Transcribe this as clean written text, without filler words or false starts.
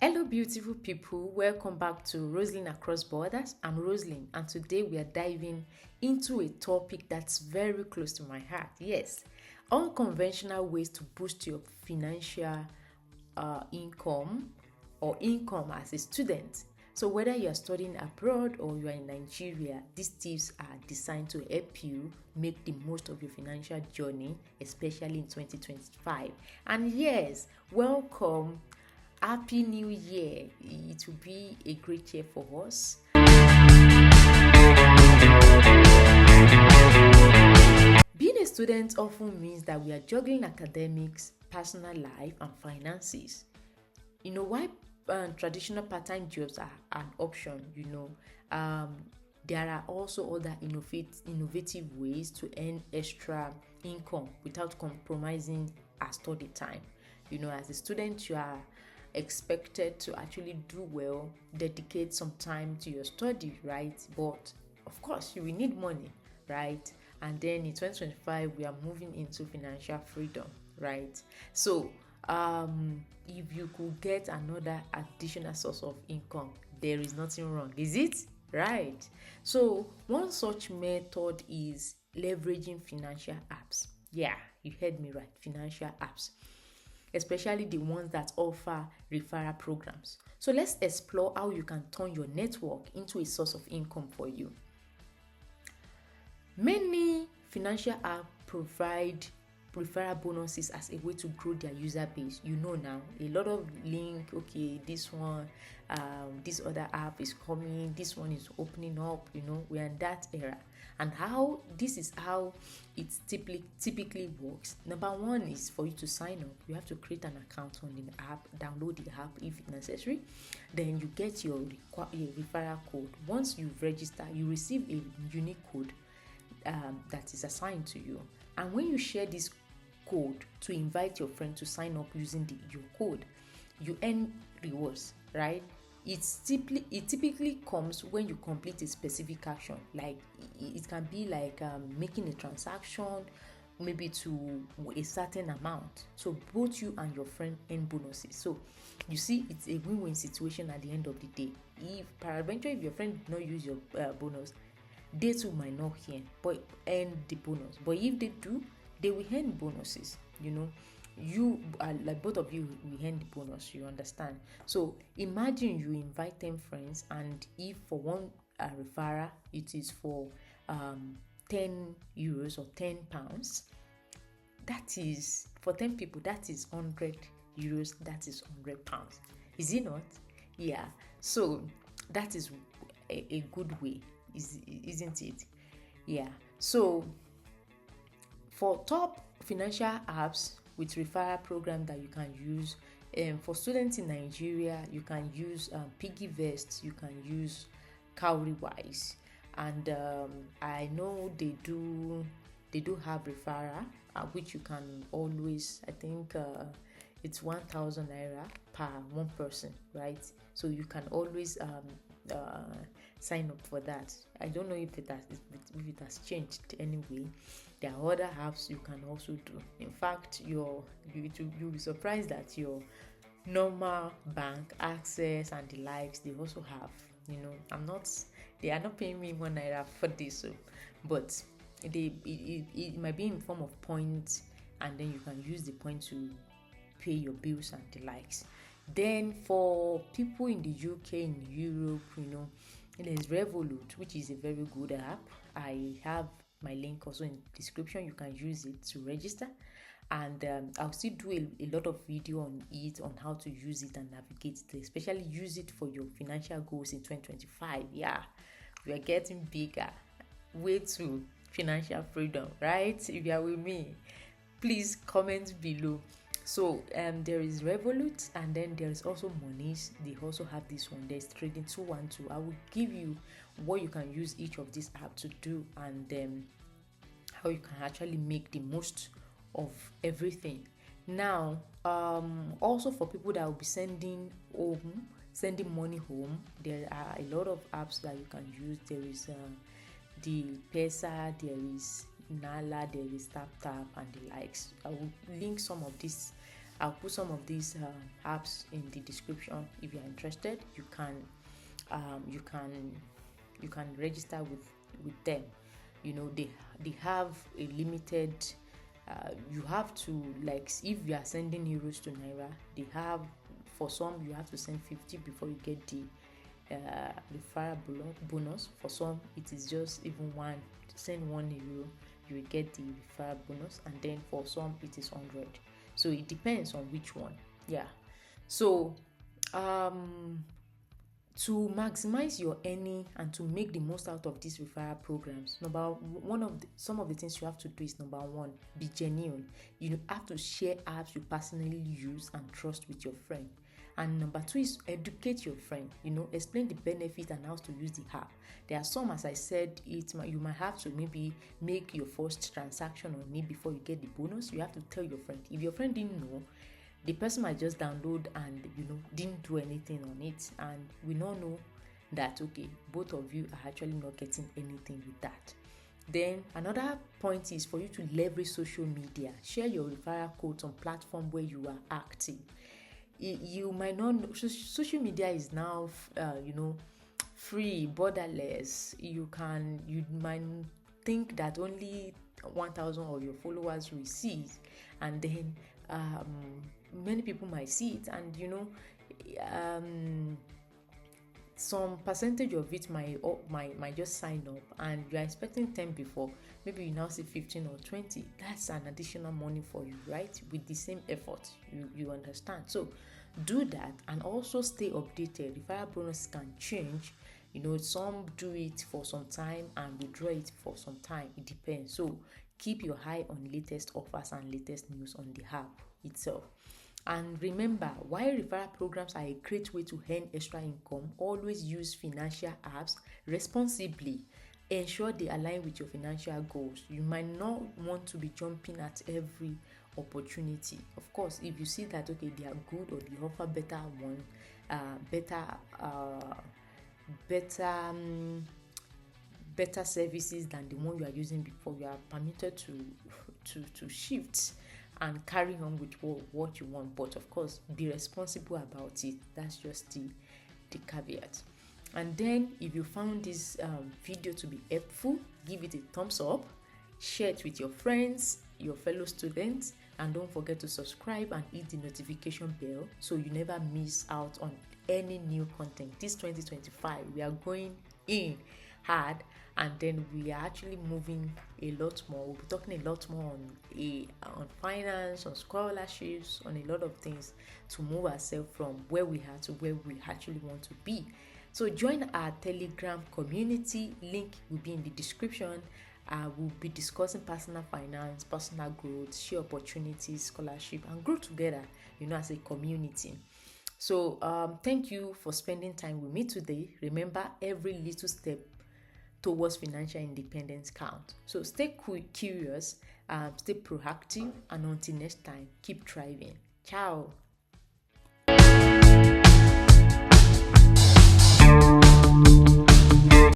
Hello, beautiful people. Welcome back to Roseline Across Borders. I'm Roseline, and today we are diving into a topic that's very close to my heart. Yes, unconventional ways to boost your financial income or income as a student. So, whether you are studying abroad or you are in Nigeria, these tips are designed to help you make the most of your financial journey, especially in 2025. And yes, welcome. Happy New Year! It will be a great year for us. Being a student often means that we are juggling academics, personal life, and finances. Why traditional part-time jobs are an option, there are also other innovative ways to earn extra income without compromising our study time. As a student, you are expected to actually do well, dedicate some time to your study, right? But of course, you will need money, right? And then in 2025, we are moving into financial freedom, right? So, if you could get another additional source of income, there is nothing wrong, is it? Right. So, one such method is leveraging financial apps. Yeah, you heard me right, financial apps, especially the ones that offer referral programs. So let's explore how you can turn your network into a source of income for you. Many financial apps provide referral bonuses as a way to grow their user base. Now, a lot of link, okay, this one, this other app is coming, this one is opening up, we're in that era. And how this is how it typically works. Number one is for you to sign up. You have to create an account on the app, download the app if necessary. Then you get your referral code. Once you've registered, you receive a unique code that is assigned to you. And when you share this code to invite your friend to sign up using your code, you earn rewards, right? It typically comes when you complete a specific action. Like it can be like making a transaction, maybe to a certain amount. So both you and your friend earn bonuses. So you see, it's a win-win situation at the end of the day. If peradventure, if your friend did not use your bonus, they too might not earn the bonus. But if they do, they will earn bonuses. You like both of you will earn the bonus. You understand? So imagine you invite 10 friends, and if for one referral it is for 10 euros or 10 pounds, that is for 10 people, that is 100 euros, that is 100 pounds. Is it not? Yeah. So that is a good way, isn't it? Yeah. So for top financial apps with referral program that you can use, for students in Nigeria, you can use Piggyvest, you can use Cowrywise, and I know they do have referral, which you can always, I think it's 1,000 naira per one person, right? So you can always sign up for that. I don't know if it has changed anyway. There are other apps you can also do. In fact, you'll be surprised that your normal bank access and the likes, they also have. They are not paying me 1 naira for this, but it might be in form of points, and then you can use the points to pay your bills and the likes. Then for people in the UK, in Europe, there's Revolut, which is a very good app. I have my link also in the description. You can use it to register, and I'll still do a lot of video on it, on how to use it and navigate it, especially use it for your financial goals in 2025. Yeah, we are getting bigger. Way to financial freedom, right? If you are with me, please comment below. So there is Revolut, and then there is also Monies. They also have this one. There's Trading 212. I will give you what you can use each of these apps to do, and how you can actually make the most of everything. Now, also for people that will be sending money home, there are a lot of apps that you can use. There is the Pesa, there is Nala, there is TapTap, and the likes. I will link some of these I'll put some of these apps in the description. If you're interested, you can um, you can you can register with them. They have a limited, you have to, like, if you are sending euros to naira, they have, for some you have to send 50 before you get the referral bonus. For some it is just even one, send 1 euro, you will get the referral bonus. And then for some it is 100, so it depends on which one. Yeah. So to maximize your earning and to make the most out of these referral programs, some of the things you have to do is, number one, be genuine. You have to share apps you personally use and trust with your friend. And number two is educate your friend. Explain the benefit and how to use the app. There are some, as I said, you might have to maybe make your first transaction on it before you get the bonus. You have to tell your friend. If your friend didn't know, the person might just download and didn't do anything on it, and we now know that, okay, both of you are actually not getting anything with that. Then another point is for you to leverage social media. Share your referral codes on platform where you are active. You might not know, social media is now free, borderless. You might think that only 1,000 of your followers will see it, and then many people might see it, and some percentage of it might just sign up, and you're expecting 10 before, maybe you now see 15 or 20. That's an additional money for you, right? With the same effort. You understand? So do that, and also stay updated. Referral bonus can change. Some do it for some time and withdraw it for some time. It depends. So keep your eye on latest offers and latest news on the app itself. And remember, while referral programs are a great way to earn extra income, always use financial apps responsibly. Ensure they align with your financial goals. You might not want to be jumping at every opportunity. Of course, if you see that, okay, they are good or they offer better services than the one you are using before, you are permitted to shift and carry on with what you want. But of course, be responsible about it. That's just the caveat. And then if you found this video to be helpful, give it a thumbs up, share it with your friends, your fellow students, and don't forget to subscribe and hit the notification bell so you never miss out on any new content. This 2025, we are going in hard, and then we are actually moving a lot more. We'll be talking a lot more on finance, on scholarships, on a lot of things to move ourselves from where we are to where we actually want to be. So join our Telegram community. Link will be in the description. We'll be discussing personal finance, personal growth, share opportunities, scholarship, and grow together, as a community. So thank you for spending time with me today. Remember, every little step towards financial independence count. So stay curious, stay proactive, and until next time, keep thriving. Ciao.